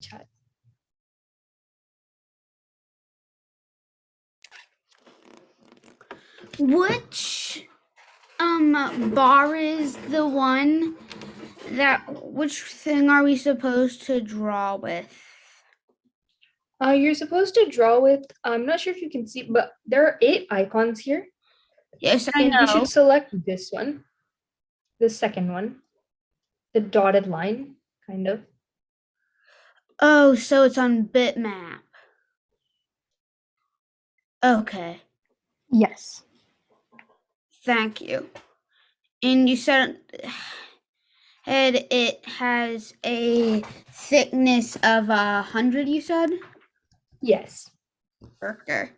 chat. Which bar is the one which thing are we supposed to draw with? You're supposed to draw with, I'm not sure if you can see, but there are 8 icons here. Yes, I And know. you should select this one, the second one, the dotted line, kind of. Oh, so it's on bitmap. Okay, Yes. thank you. And you said it has a thickness of 100, you said? Yes. Okay.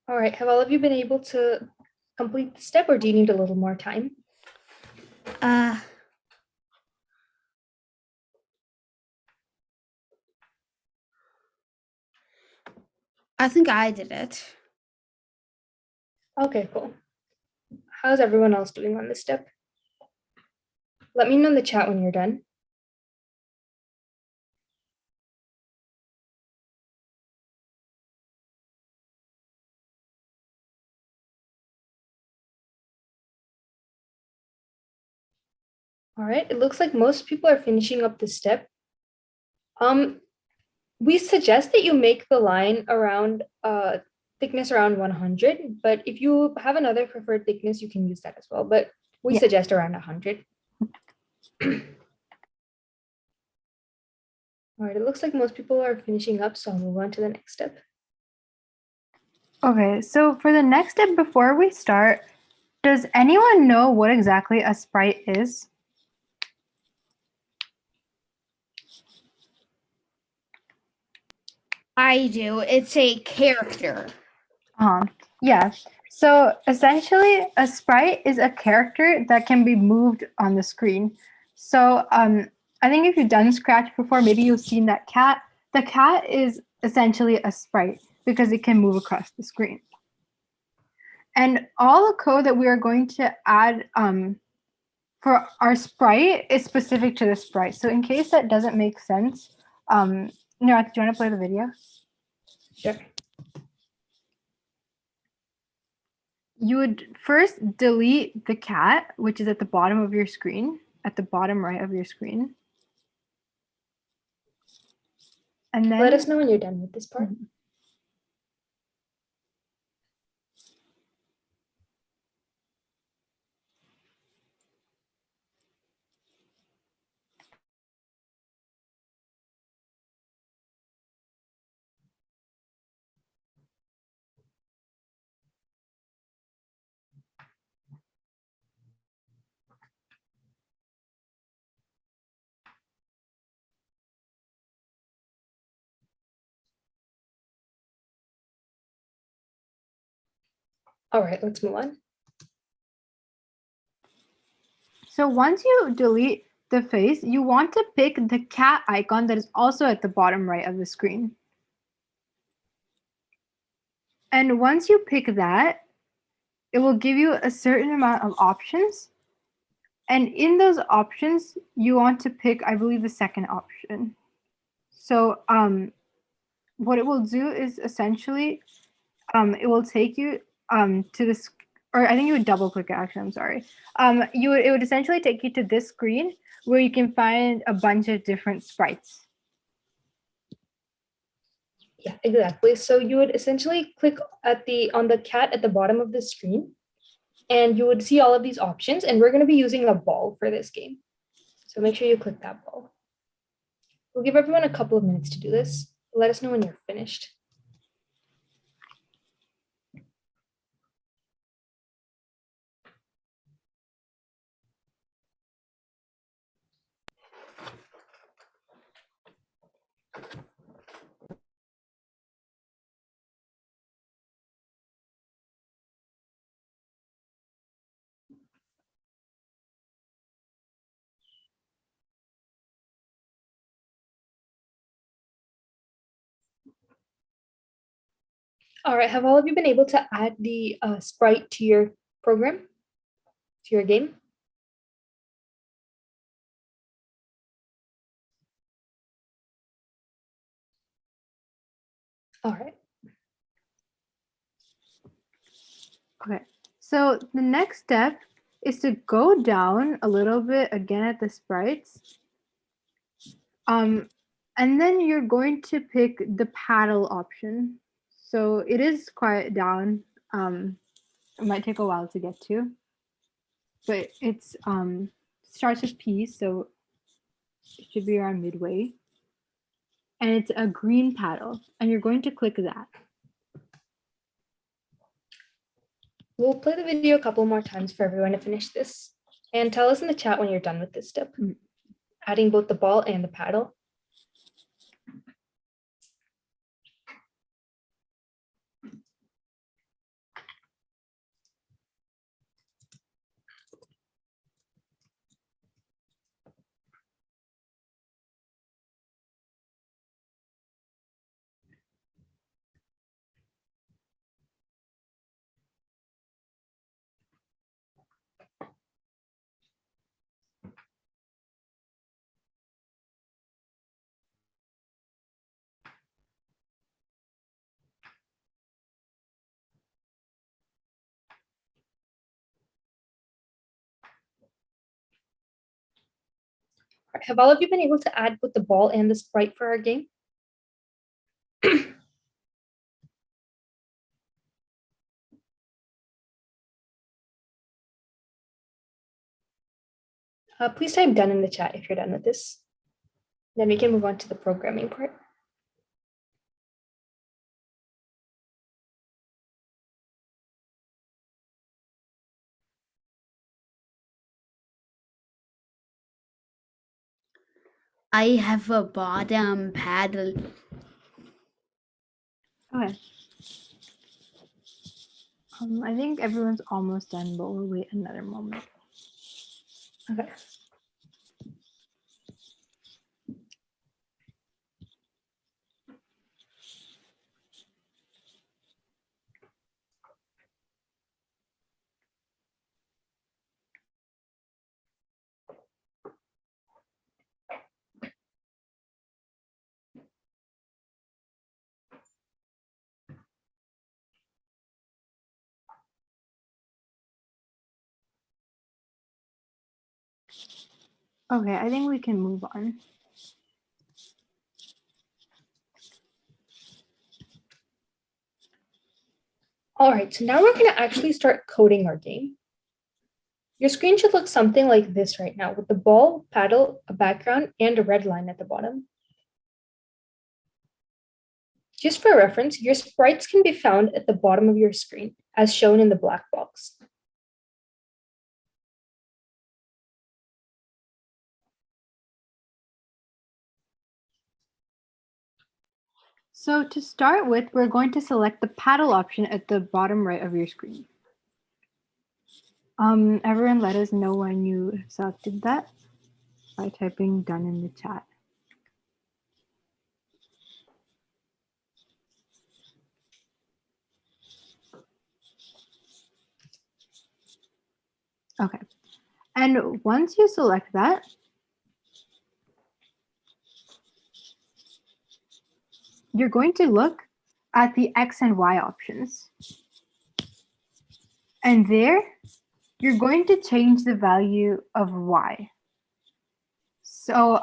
All right, have all of you been able to complete the step, or do you need a little more time? I think I did it. Okay, cool. How's everyone else doing on this step? Let me know in the chat when you're done. All right, it looks like most people are finishing up the step. We suggest that you make the line around thickness around 100, but if you have another preferred thickness, you can use that as well, but we suggest around 100. All right, it looks like most people are finishing up, so I'll move on to the next step. Okay, so for the next step, before we start, does anyone know what exactly a sprite is? I do. It's a character. Yeah. So essentially, a sprite is a character that can be moved on the screen. So I think if you've done Scratch before, maybe you've seen that cat. The cat is essentially a sprite because it can move across the screen. And all the code that we are going to add for our sprite is specific to the sprite. So in case that doesn't make sense, Nirathi, do you want to play the video? Sure. You would first delete the cat, which is at the bottom of your screen, at the bottom right of your screen. And then Let us know when you're done with this part. All right, let's move on. So once you delete the face, you want to pick the cat icon that is also at the bottom right of the screen. And once you pick that, it will give you a certain amount of options. And in those options, you want to pick, I believe, the second option. So what it will do is essentially, it will take you to this, or I think you would double click it, actually, I'm sorry. It would essentially take you to this screen where you can find a bunch of different sprites. Yeah, exactly. So you would essentially click on the cat at the bottom of the screen, and you would see all of these options, and we're going to be using a ball for this game. So make sure you click that ball. We'll give everyone a couple of minutes to do this. Let us know when you're finished. All right, have all of you been able to add the sprite to your program, to your game? All right. Okay, so the next step is to go down a little bit again at the sprites. And then you're going to pick the paddle option. So it is quite down. It might take a while to get to, but it's starts with P, so it should be around midway. And it's a green paddle, and you're going to click that. We'll play the video a couple more times for everyone to finish this. And tell us in the chat when you're done with this step. Adding both the ball and the paddle. Have all of you been able to add both the ball and the sprite for our game? Please type done in the chat if you're done with this. Then we can move on to the programming part. I have a bottom paddle. Okay. I think everyone's almost done, but we'll wait another moment. Okay. Okay, I think we can move on. All right, so now we're going to actually start coding our game. Your screen should look something like this right now, with the ball, paddle, a background, and a red line at the bottom. Just for reference, your sprites can be found at the bottom of your screen, as shown in the black box. So to start with, we're going to select the paddle option at the bottom right of your screen. Everyone let us know when you selected that by typing done in the chat. Okay, and once you select that, you're going to look at the X and Y options. And there, you're going to change the value of Y. So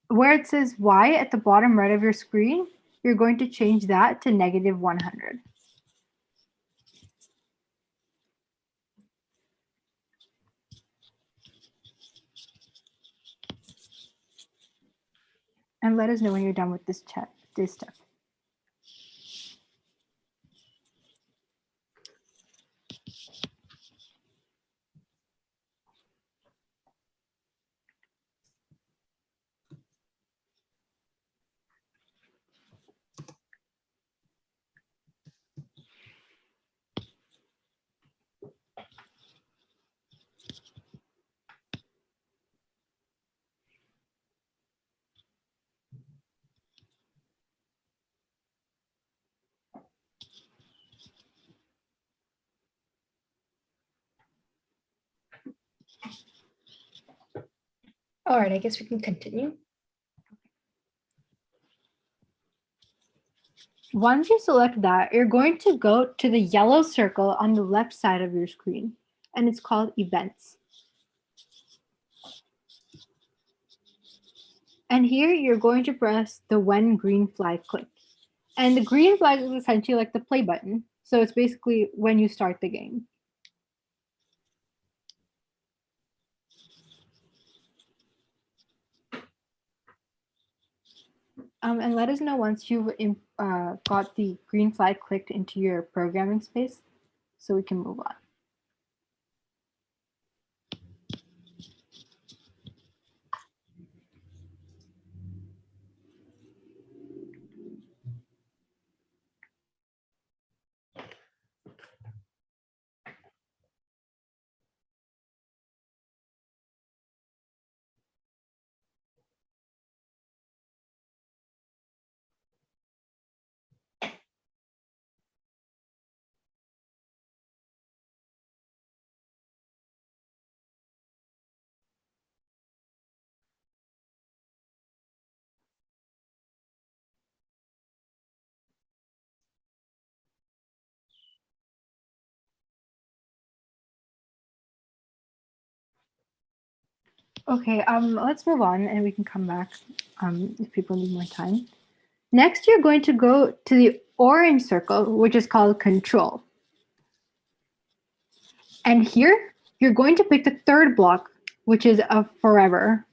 where it says Y at the bottom right of your screen, you're going to change that to -100. And let us know when you're done with this step. All right, I guess we can continue. Once you select that, you're going to go to the yellow circle on the left side of your screen, and it's called Events. And here you're going to press the when green flag click. And the green flag is essentially like the play button. So it's basically when you start the game. And let us know once you've got the green flag clicked into your programming space so we can move on. Okay, let's move on and we can come back if people need more time. Next, you're going to go to the orange circle, which is called Control. And here, you're going to pick the third block, which is a forever.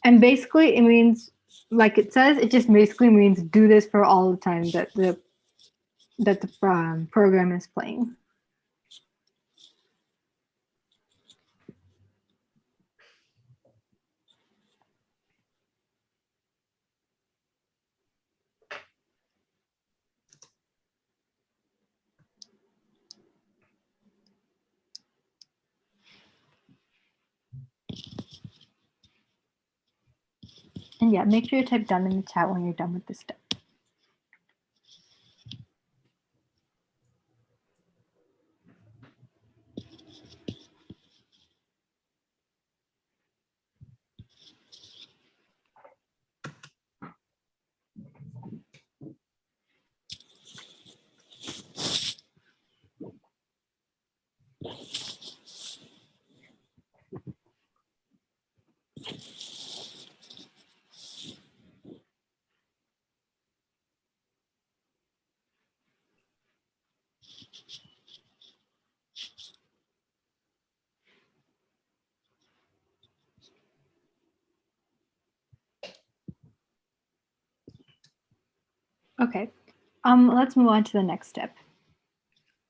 And basically, it means, like it says, it just basically means do this for all the time that the program is playing. And yeah, make sure you type done in the chat when you're done with this step. Okay, let's move on to the next step.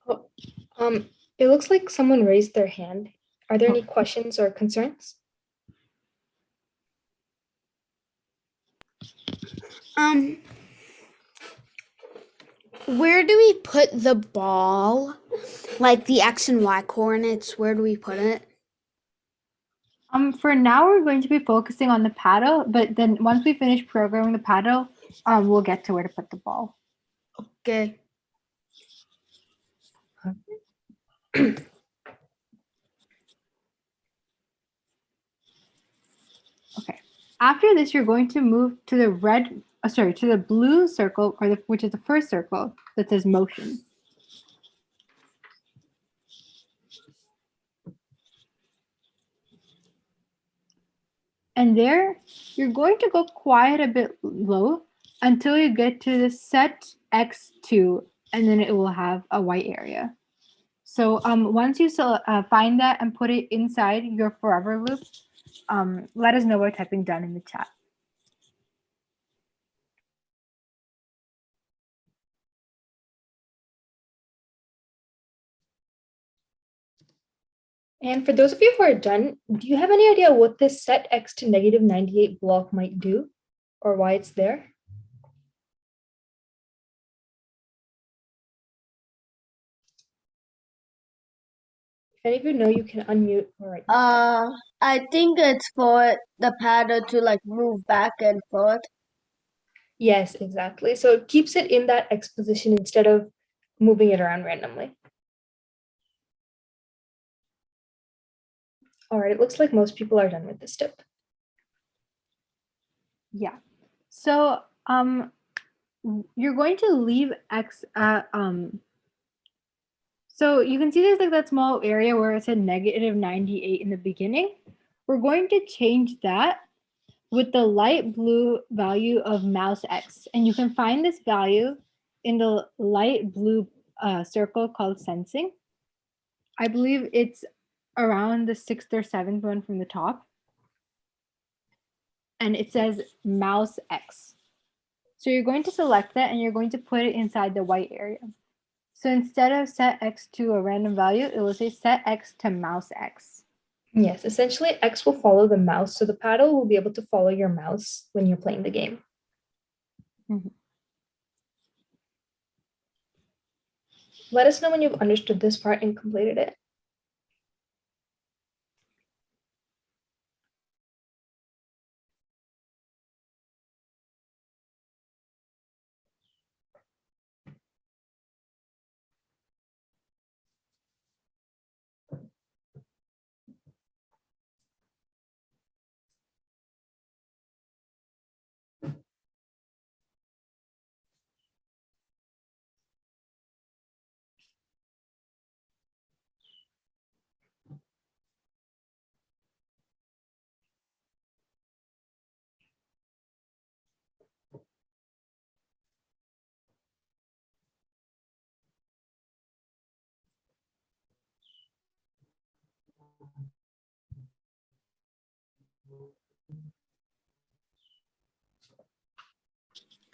Oh, it looks like someone raised their hand. Are there any questions or concerns? Where do we put the ball? Like the X and Y coordinates, where do we put it? For now, we're going to be focusing on the paddle, but then once we finish programming the paddle, we'll get to where to put the ball. Okay. Okay. After this, you're going to move to the to the blue circle, which is the first circle that says motion. And there, you're going to go quite a bit low until you get to the set X2, and then it will have a white area. So once you find that and put it inside your forever loop, let us know by typing done in the chat. And for those of you who are done, do you have any idea what this set x to negative 98 block might do or why it's there? If any of you know, you can unmute or write. I think it's for the paddle to like move back and forth. Yes, exactly. So it keeps it in that X position instead of moving it around randomly. All right, it looks like most people are done with this step. Yeah. So you're going to leave X so you can see there's like that small area where it said -98 in the beginning. We're going to change that with the light blue value of mouse X. And you can find this value in the light blue circle called sensing. I believe it's around the 6th or 7th one from the top. And it says mouse X. So you're going to select that and you're going to put it inside the white area. So instead of set X to a random value, it will say set X to mouse X. Yes, essentially X will follow the mouse, so the paddle will be able to follow your mouse when you're playing the game. Mhm. Let us know when you've understood this part and completed it.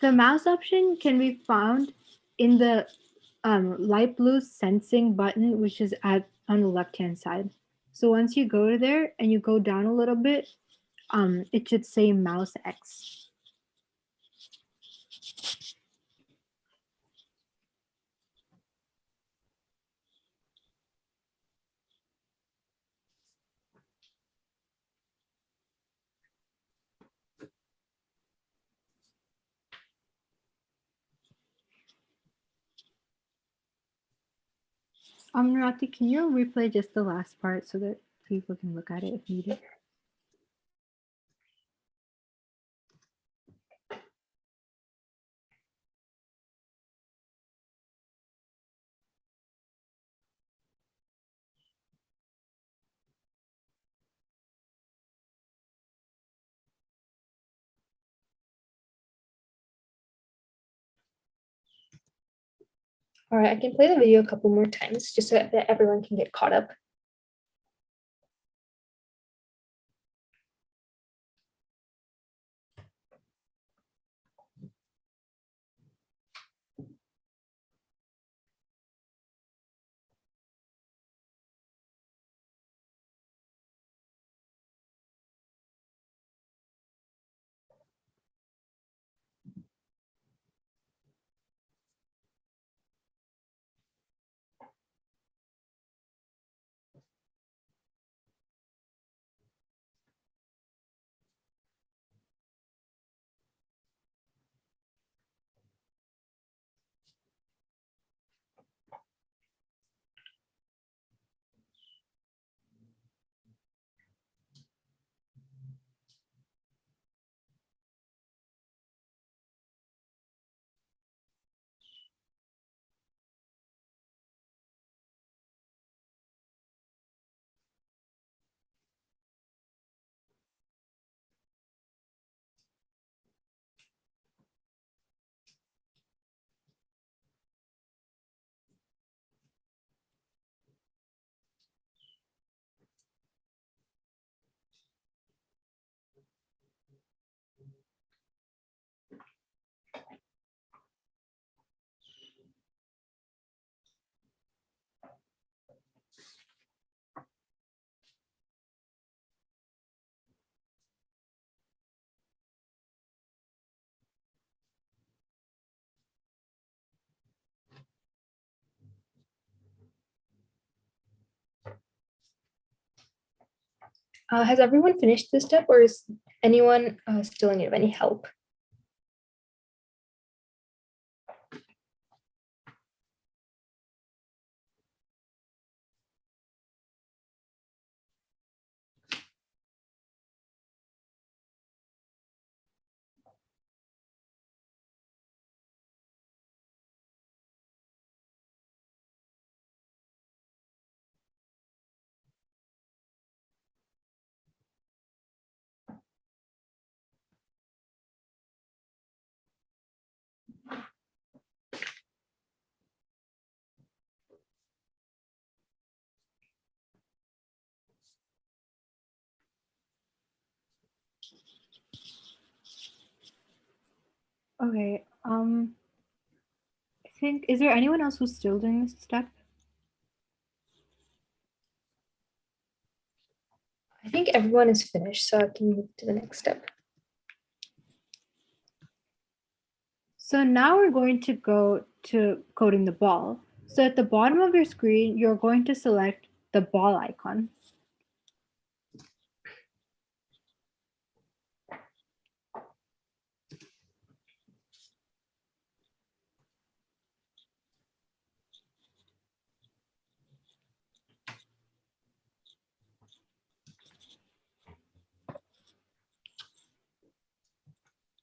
The mouse option can be found in the light blue sensing button, which is on the left-hand side. So once you go to there and you go down a little bit, it should say mouse X. Nirathi, can you replay just the last part so that people can look at it if needed? All right, I can play the video a couple more times just so that everyone can get caught up. Has everyone finished this step or is anyone still in need of any help? Okay. I think, is there anyone else who's still doing this step? I think everyone is finished, so I can move to the next step. So now we're going to go to coding the ball. So at the bottom of your screen, you're going to select the ball icon.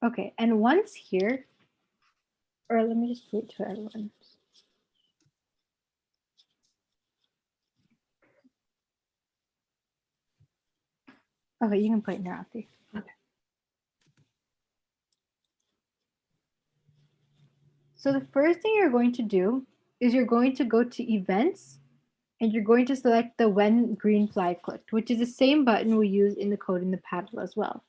Okay, and once here, or let me just wait to everyone. Okay, you can play it now. Okay. So the first thing you're going to do is you're going to go to events and you're going to select the when green flag clicked, which is the same button we use in the code in the paddle as well.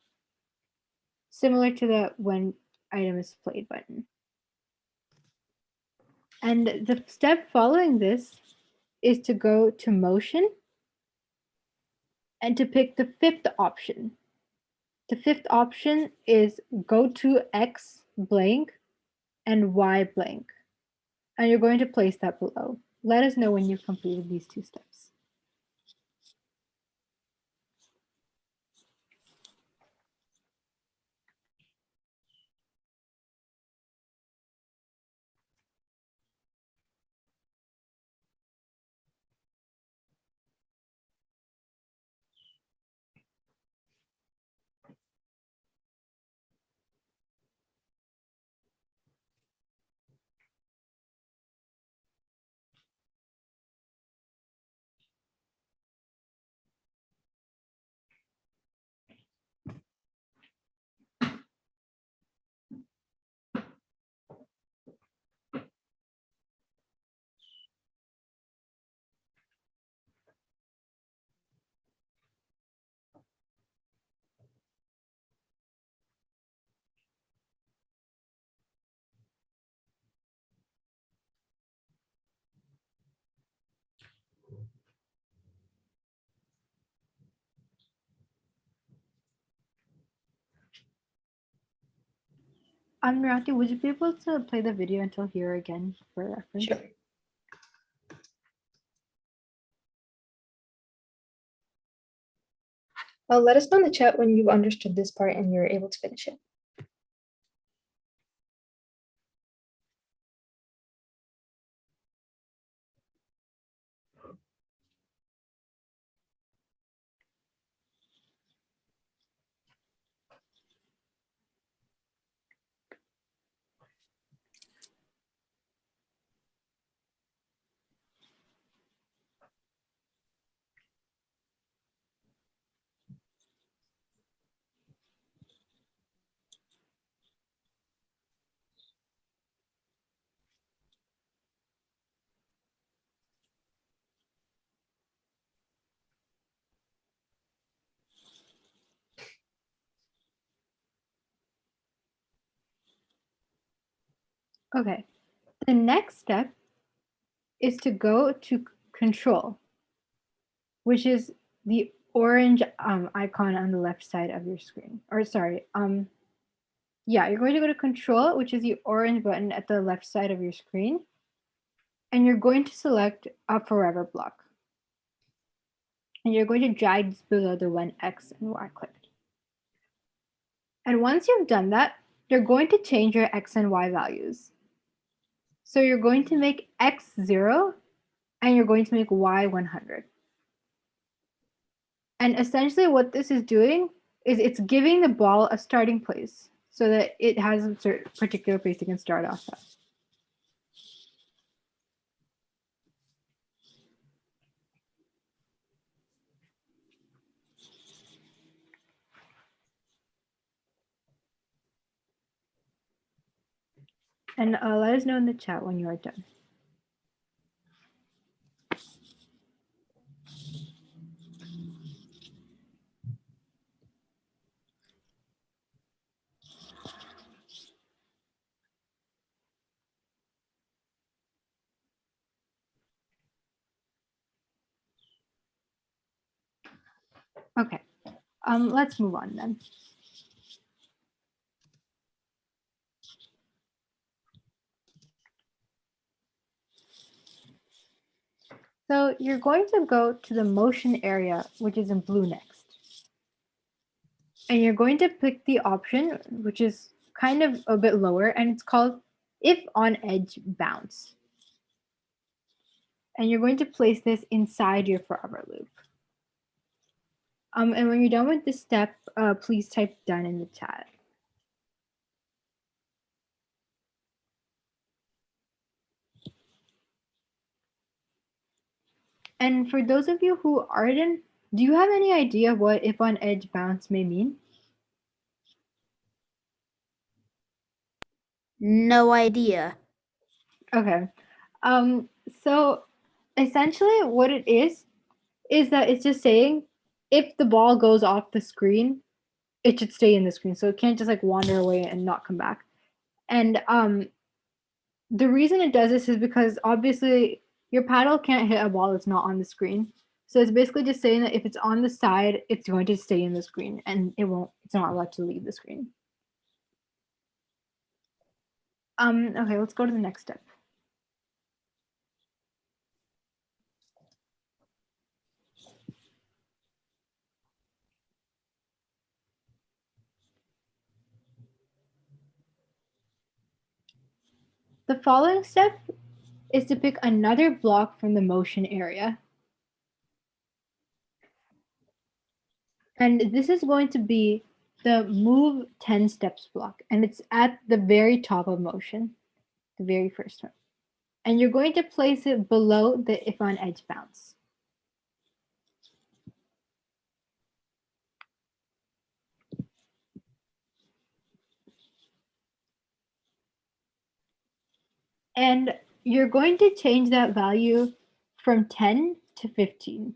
Similar to the when item is played button. And the step following this is to go to motion and to pick the fifth option. The fifth option is go to X blank and Y blank. And you're going to place that below. Let us know when you've completed these two steps. Nirathi, would you be able to play the video until here again for reference? Sure. Let us know in the chat when you've understood this part and you're able to finish it. Okay. The next step is to go to control, which is the orange icon on the left side of your screen. Or sorry, yeah, you're going to go to control, which is the orange button at the left side of your screen. And you're going to select a forever block. And you're going to drag this below the when X and Y clicked. And once you've done that, you're going to change your X and Y values. So you're going to make X 0 and you're going to make Y 100. And essentially what this is doing is it's giving the ball a starting place so that it has a certain particular place it can start off at. And let us know in the chat when you are done. Okay. Let's move on then. So you're going to go to the motion area, which is in blue next. And you're going to pick the option, which is kind of a bit lower, and it's called If on Edge Bounce. And you're going to place this inside your forever loop. And when you're done with this step, please type done in the chat. And for those of you who aren't, do you have any idea what if on edge bounce may mean? No idea. Okay. So essentially what it is that it's just saying if the ball goes off the screen, it should stay in the screen. So it can't just like wander away and not come back. And the reason it does this is because obviously your paddle can't hit a ball that's not on the screen. So it's basically just saying that if it's on the side, it's going to stay in the screen and it's not allowed to leave the screen. Okay, let's go to the next step. The following step is to pick another block from the motion area. And this is going to be the move 10 steps block. And it's at the very top of motion, the very first one. And you're going to place it below the if on edge bounce. And you're going to change that value from 10 to 15.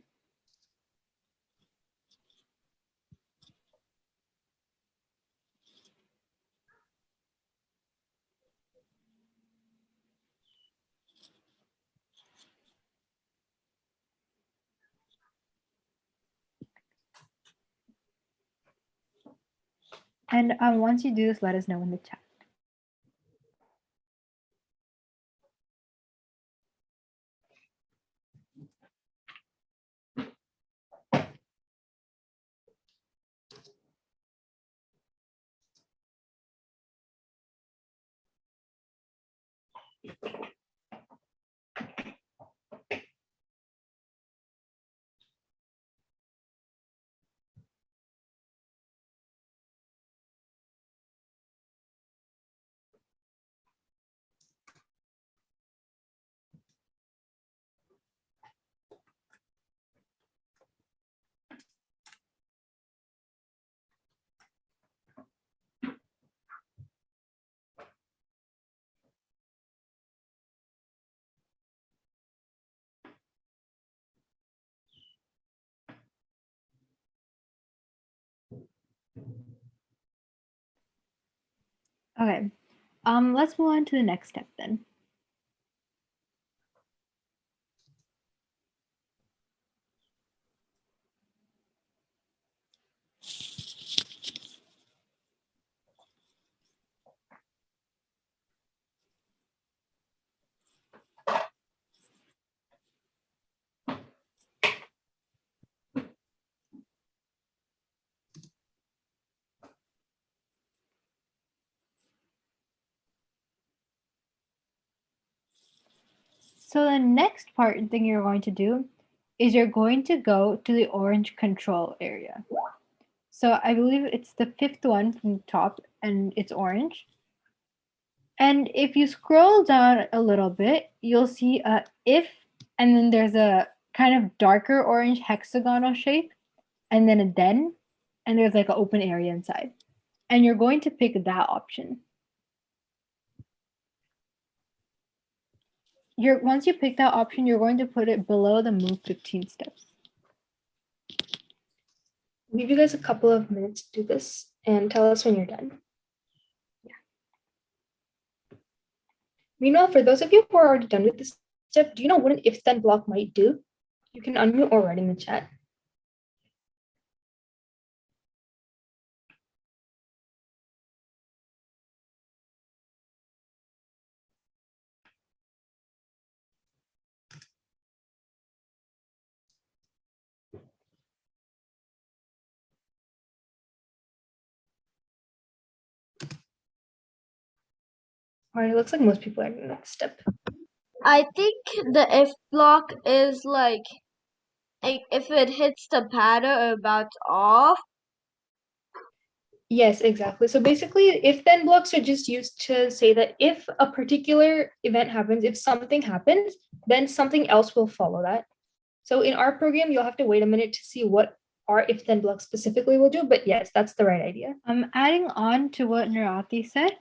And once you do this, let us know in the chat. Okay, let's move on to the next step then. So the next thing you're going to do is you're going to go to the orange control area. So I believe it's the fifth one from the top and it's orange. And if you scroll down a little bit, you'll see a if, and then there's a kind of darker orange hexagonal shape, and then a then, and there's like an open area inside. And you're going to pick that option. Once you pick that option, you're going to put it below the move 15 steps. I'll give you guys a couple of minutes to do this and tell us when you're done. Yeah. Meanwhile, for those of you who are already done with this step, do you know what an if then block might do? You can unmute or write in the chat. All right, it looks like most people are in the next step. I think the if block is like if it hits the pattern or bounce off. Yes, exactly. So basically, if then blocks are just used to say that if a particular event happens, if something happens, then something else will follow that. So in our program, you'll have to wait a minute to see what our if then blocks specifically will do. But yes, that's the right idea. Adding on to what Nirathi said,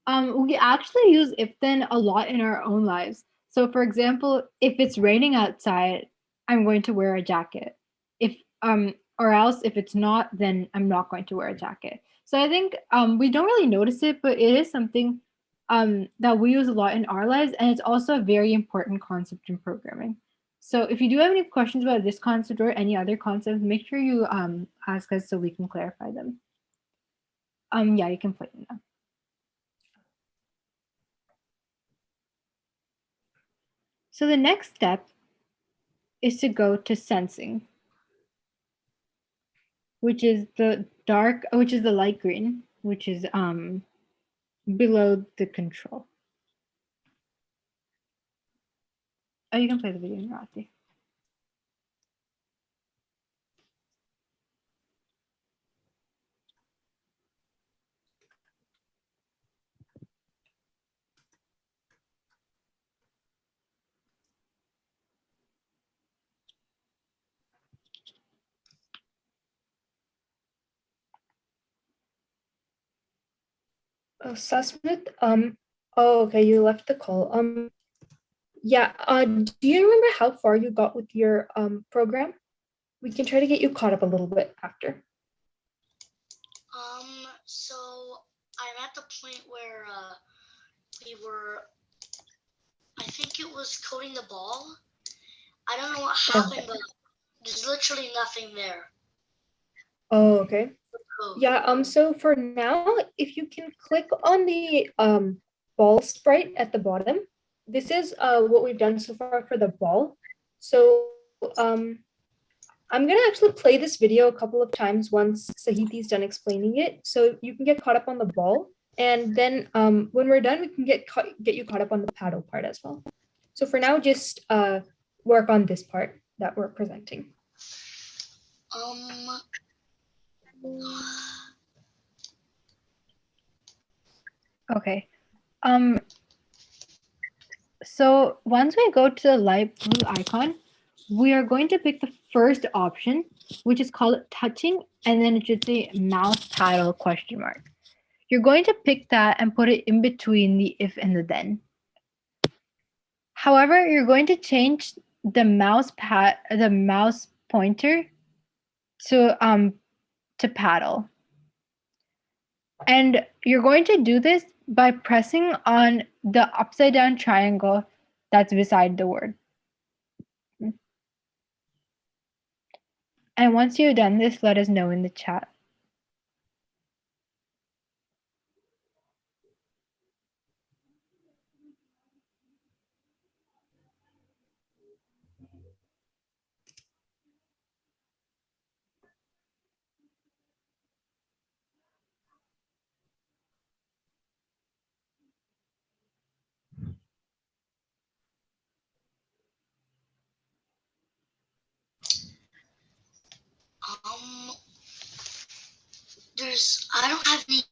we actually use if then a lot in our own lives. So for example, if it's raining outside, I'm going to wear a jacket. If or else if it's not, then I'm not going to wear a jacket. So I think we don't really notice it, but it is something that we use a lot in our lives, and it's also a very important concept in programming. So if you do have any questions about this concept or any other concepts, make sure you ask us so we can clarify them. Yeah, you can play them now. So the next step is to go to sensing, which is the light green, which is below the control. Oh, you can play the video, Nirathi. Oh, Susmith, oh, okay, you left the call. Yeah, do you remember how far you got with your program? We can try to get you caught up a little bit after. So I'm at the point where we were, I think it was coding the ball. I don't know what happened, but there's literally nothing there. Oh, okay. Code. Yeah, so for now, if you can click on the ball sprite at the bottom, this is what we've done so far for the ball. So I'm gonna actually play this video a couple of times once Sahithi's done explaining it, so you can get caught up on the ball, and then when we're done, we can get you caught up on the paddle part as well. So for now, just work on this part that we're presenting. Okay. So once we go to the light blue icon, we are going to pick the first option, which is called touching, and then it should say mouse paddle question mark. You're going to pick that and put it in between the if and the then. However, you're going to change the mouse pointer to paddle. And you're going to do this by pressing on the upside down triangle that's beside the word. And once you've done this, let us know in the chat. I don't have any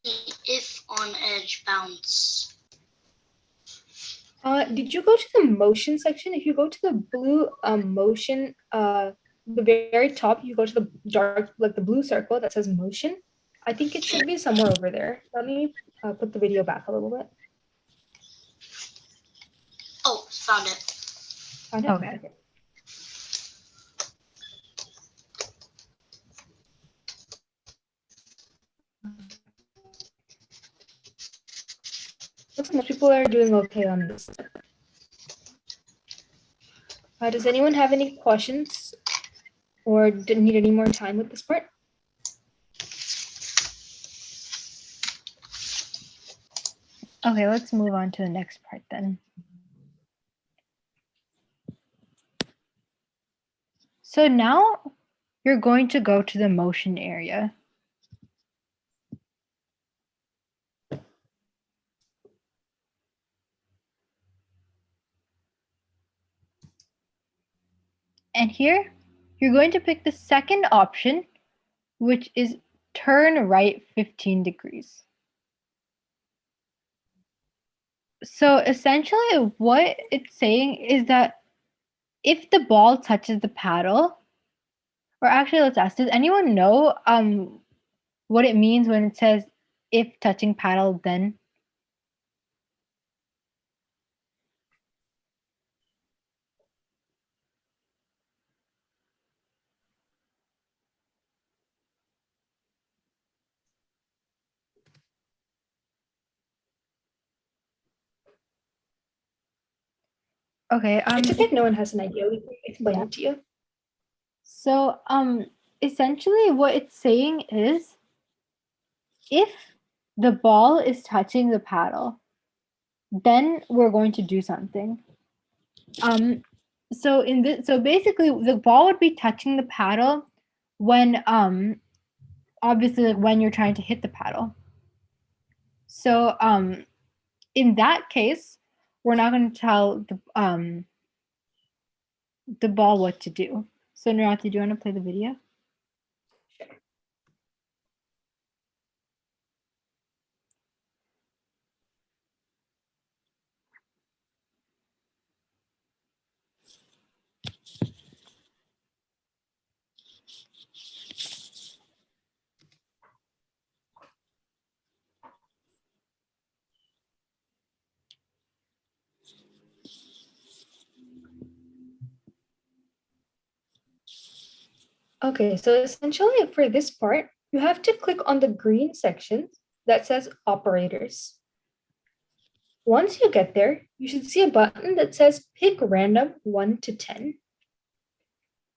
if on edge bounce. Did you go to the motion section? If you go to the blue motion, the very top, you go to the dark, like the blue circle that says motion. I think it should be somewhere over there. Let me put the video back a little bit. Oh, found it. Found it? Okay. Looks like most people are doing okay on this. Does anyone have any questions or didn't need any more time with this part? Okay, let's move on to the next part then. So now you're going to go to the motion area. And here, you're going to pick the second option, which is turn right 15 degrees. So essentially what it's saying is that if the ball touches the paddle, or actually let's ask, does anyone know what it means when it says if touching paddle then? Okay. It's okay if no one has an idea. We can explain Yeah. it to you. So essentially what it's saying is if the ball is touching the paddle, then we're going to do something. So basically the ball would be touching the paddle when obviously like when you're trying to hit the paddle. So in that case, we're not going to tell the ball what to do. So Nirathi, do you want to play the video? Okay, so essentially for this part, you have to click on the green section that says operators. Once you get there, you should see a button that says pick random 1 to 10.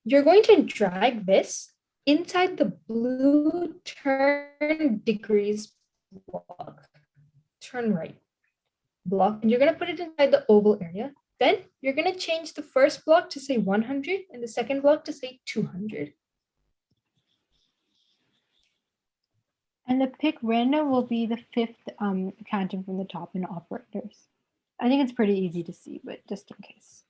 You're going to drag this inside the blue turn degrees block. Turn right block, and you're going to put it inside the oval area. Then you're going to change the first block to say 100 and the second block to say 200. And the pick random will be the fifth counting from the top in operators. I think it's pretty easy to see, but just in case.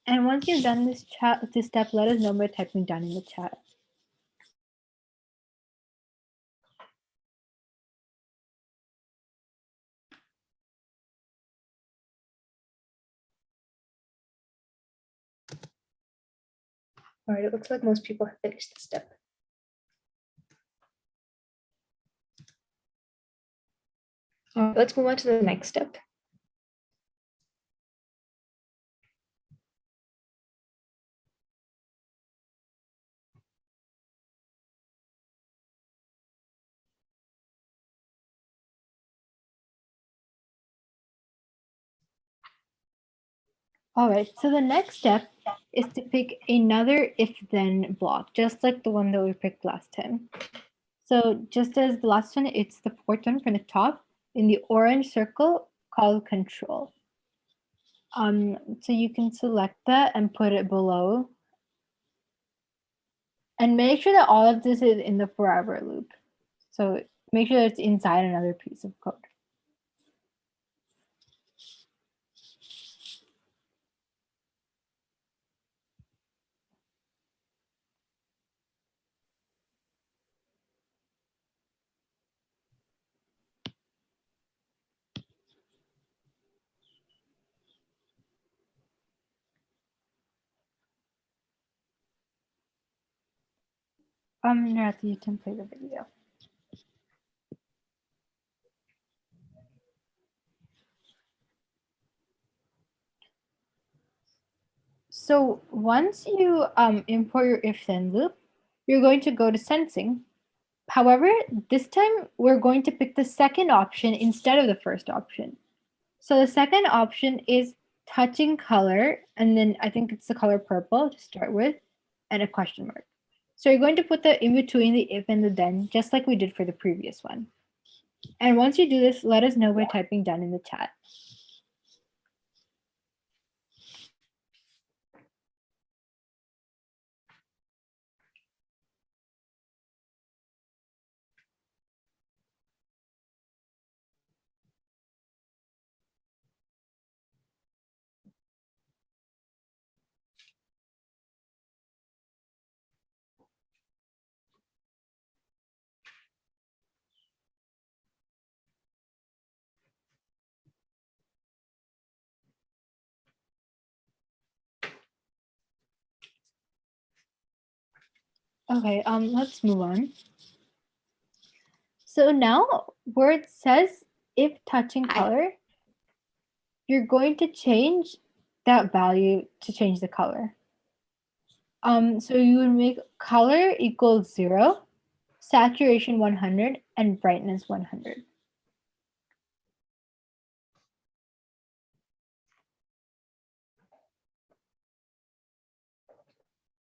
And once you've done this step, let us know by typing down in the chat. All right, it looks like most people have finished the step. All right, let's move on to the next step. All right, so the next step is to pick another if-then block, just like the one that we picked last time. So just as the last one, it's the fourth one from the top in the orange circle called control. So you can select that and put it below. And make sure that all of this is in the forever loop. So make sure that it's inside another piece of code. Nirathi, you can play the video. So once you import your if-then loop, you're going to go to sensing. However, this time we're going to pick the second option instead of the first option. So the second option is touching color, and then I think it's the color purple to start with, and a question mark. So you're going to put the in between the if and the then, just like we did for the previous one. And once you do this, let us know by typing done in the chat. Okay, let's move on. So now where it says if touching color, you're going to change that value to change the color. So you would make color equals 0, saturation 100, and brightness 100.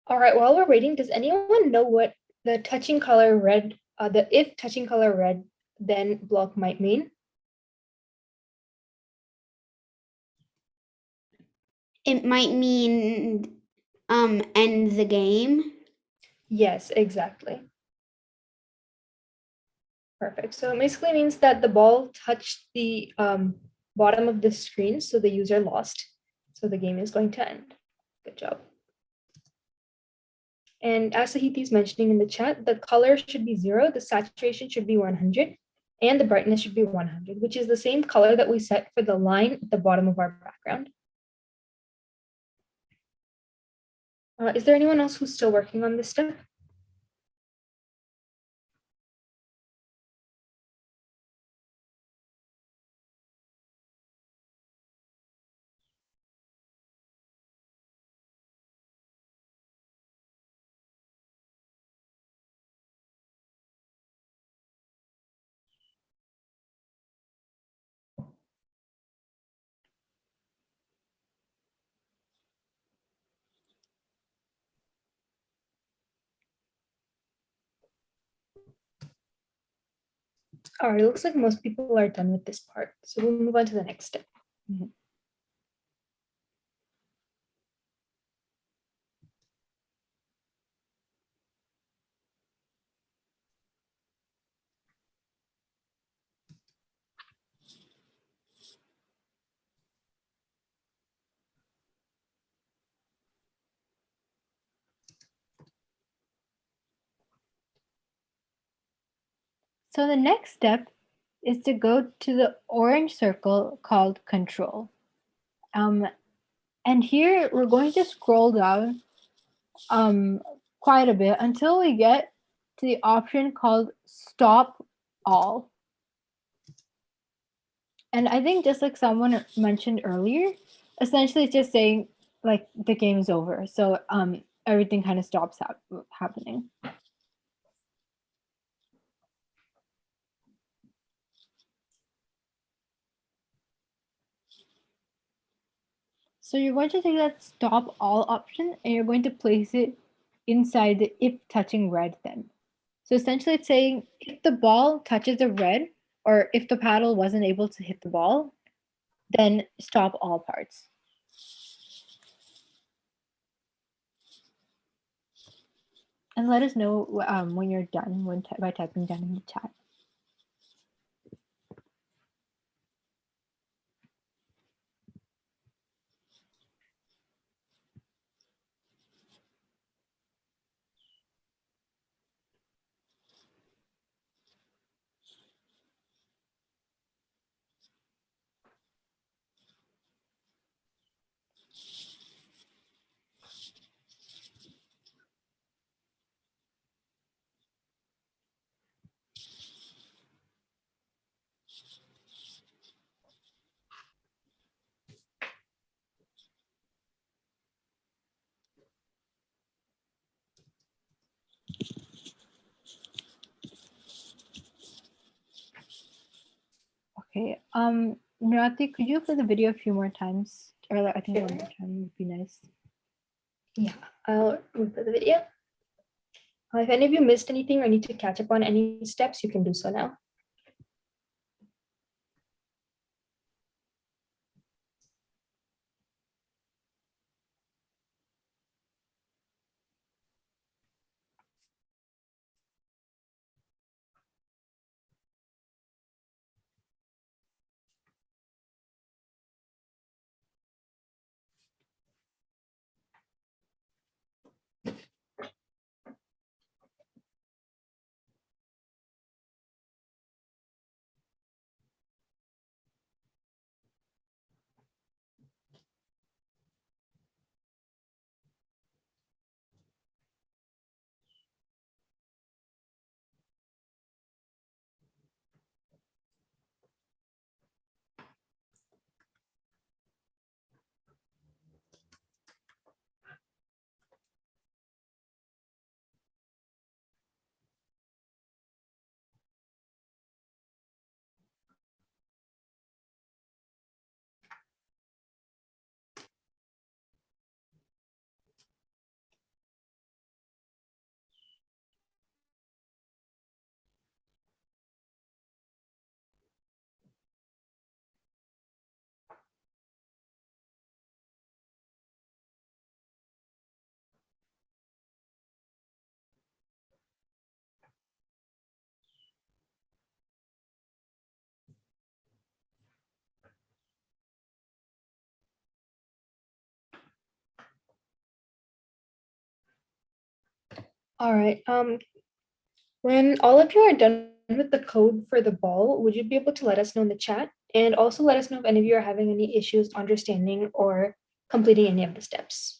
All right, while we're waiting, does anyone know what the touching color red, the if touching color red, then block might mean? It might mean end the game. Yes, exactly. Perfect. So it basically means that the ball touched the bottom of the screen, so the user lost. So the game is going to end. Good job. And as Sahithi is mentioning in the chat, the color should be 0, the saturation should be 100, and the brightness should be 100, which is the same color that we set for the line at the bottom of our background. Is there anyone else who's still working on this step? All right, it looks like most people are done with this part. So we'll move on to the next step. So the next step is to go to the orange circle called control. And here we're going to scroll down quite a bit until we get to the option called stop all. And I think just like someone mentioned earlier, essentially it's just saying like the game is over. So everything kind of stops happening. So you're going to take that stop all option and you're going to place it inside the if touching red then. So essentially it's saying if the ball touches the red or if the paddle wasn't able to hit the ball, then stop all parts. And let us know when you're done by typing down in the chat. Okay. Nirathi, could you play the video a few more times? Or I think one more time would be nice. Yeah, I'll replay the video. If any of you missed anything or need to catch up on any steps, you can do so now. All right. When all of you are done with the code for the ball, would you be able to let us know in the chat? And also let us know if any of you are having any issues understanding or completing any of the steps.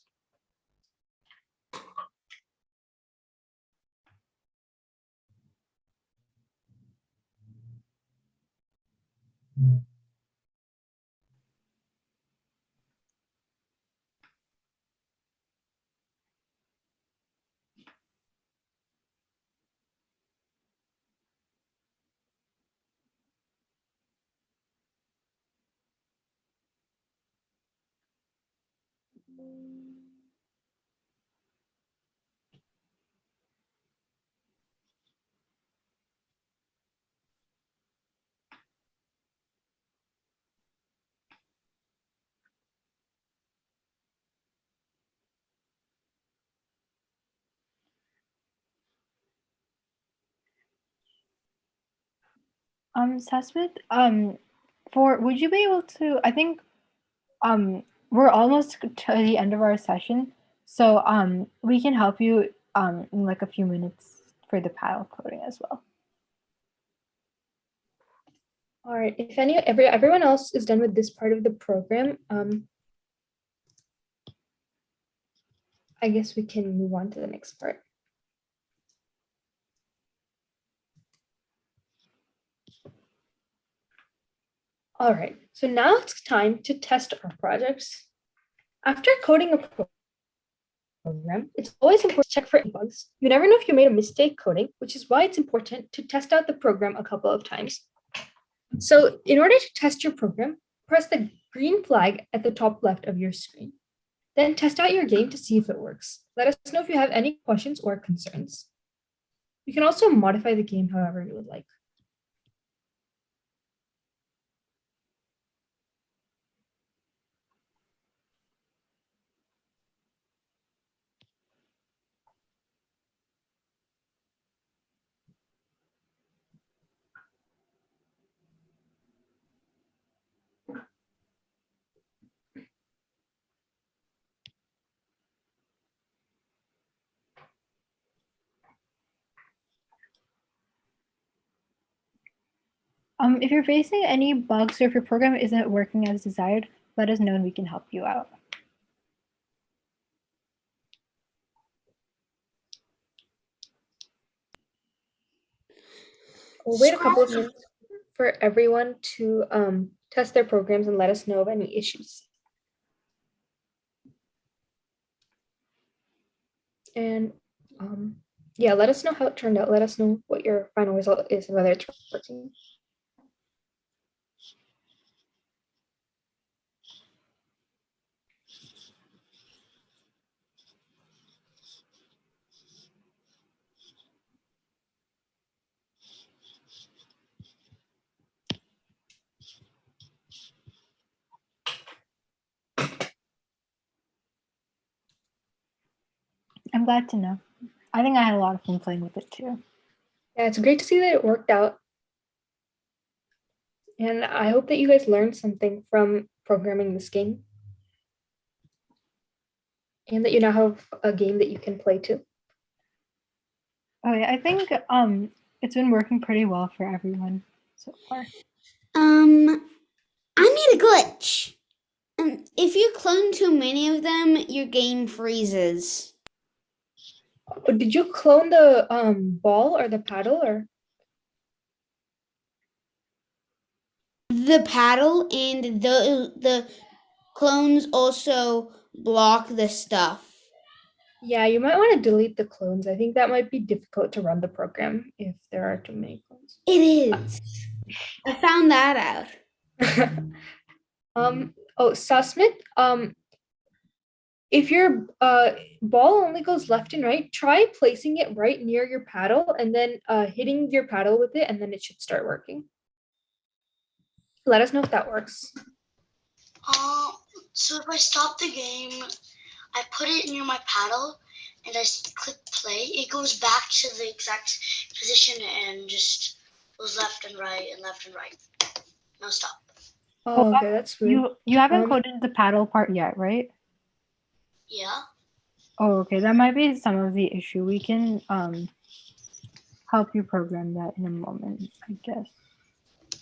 Sasmith, would you be able to, I think we're almost to the end of our session, so we can help you in like a few minutes for the paddle coding as well. All right, if everyone else is done with this part of the program, I guess we can move on to the next part. All right, so now it's time to test our projects. After coding a program, it's always important to check for bugs. You never know if you made a mistake coding, which is why it's important to test out the program a couple of times. So in order to test your program, press the green flag at the top left of your screen. Then test out your game to see if it works. Let us know if you have any questions or concerns. You can also modify the game however you would like. If you're facing any bugs or if your program isn't working as desired, let us know and we can help you out. We'll wait a couple of minutes for everyone to test their programs and let us know of any issues. And yeah, let us know how it turned out. Let us know what your final result is and whether it's working. I'm glad to know. I think I had a lot of fun playing with it too. Yeah, it's great to see that it worked out. And I hope that you guys learned something from programming this game. And that you now have a game that you can play too. Oh yeah, I think it's been working pretty well for everyone so far. I need a glitch. If you clone too many of them, your game freezes. Did you clone the ball or the paddle or? The paddle and the clones also block the stuff. Yeah, you might want to delete the clones. I think that might be difficult to run the program if there are too many clones. It is. I found that out. Susmith, if your ball only goes left and right, try placing it right near your paddle and then hitting your paddle with it, and then it should start working. Let us know if that works. So if I stop the game, I put it near my paddle, and I click play, it goes back to the exact position and just goes left and right and left and right. No stop. Oh, okay, that's weird. You haven't coded the paddle part yet, right? Yeah. Oh, okay. That might be some of the issue. We can help you program that in a moment, I guess.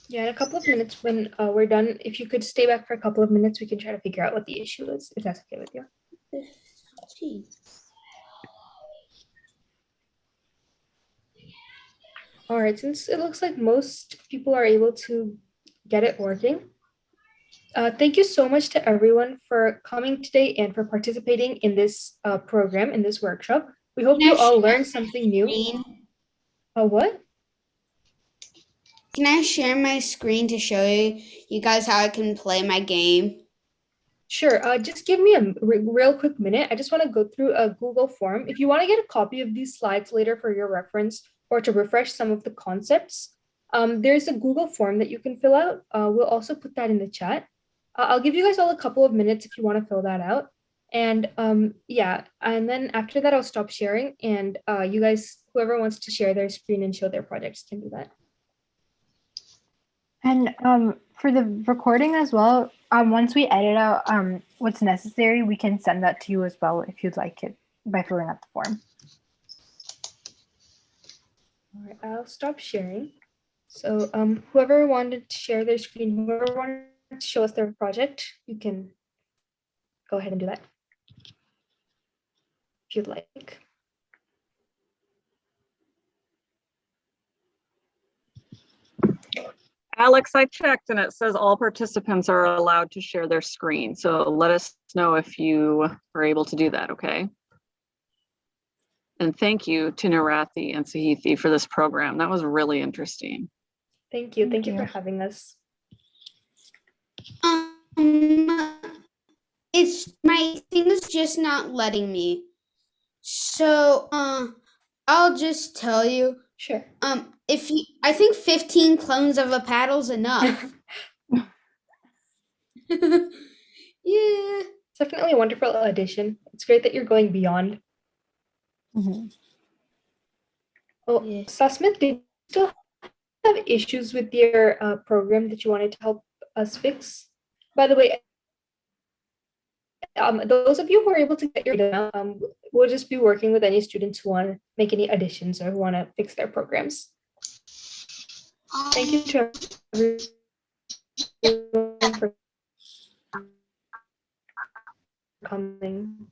Yeah, in a couple of minutes when we're done, if you could stay back for a couple of minutes, we can try to figure out what the issue is, if that's okay with you. 15. All right, since it looks like most people are able to get it working, thank you so much to everyone for coming today and for participating in this program, in this workshop. We hope Can I you all share learned something new. Screen? What? Can I share my screen to show you guys how I can play my game? Sure, just give me a real quick minute. I just want to go through a Google form. If you want to get a copy of these slides later for your reference or to refresh some of the concepts, there's a Google form that you can fill out. We'll also put that in the chat. I'll give you guys all a couple of minutes if you want to fill that out. And yeah, and then after that, I'll stop sharing. And you guys, whoever wants to share their screen and show their projects can do that. And for the recording as well, once we edit out what's necessary, we can send that to you as well if you'd like it by filling out the form. All right, I'll stop sharing. So whoever wanted to share their screen, whoever wanted to show us their project, you can go ahead and do that if you'd like. Alex, I checked and it says all participants are allowed to share their screen. So let us know if you are able to do that, okay? And thank you to Nirathi and Sahithi for this program. That was really interesting. Thank you. Thank you for having us. It's my thing is just not letting me. So I'll just tell you. Sure. If you, I think 15 clones of a paddle's enough. Yeah. It's definitely a wonderful addition. It's great that you're going beyond. Mm-hmm. Oh, Yeah. Susmith, did you still have issues with your program that you wanted to help us fix? By the way, those of you who are able to get your data, we'll just be working with any students who want to make any additions or who want to fix their programs. Thank you to everyone for coming.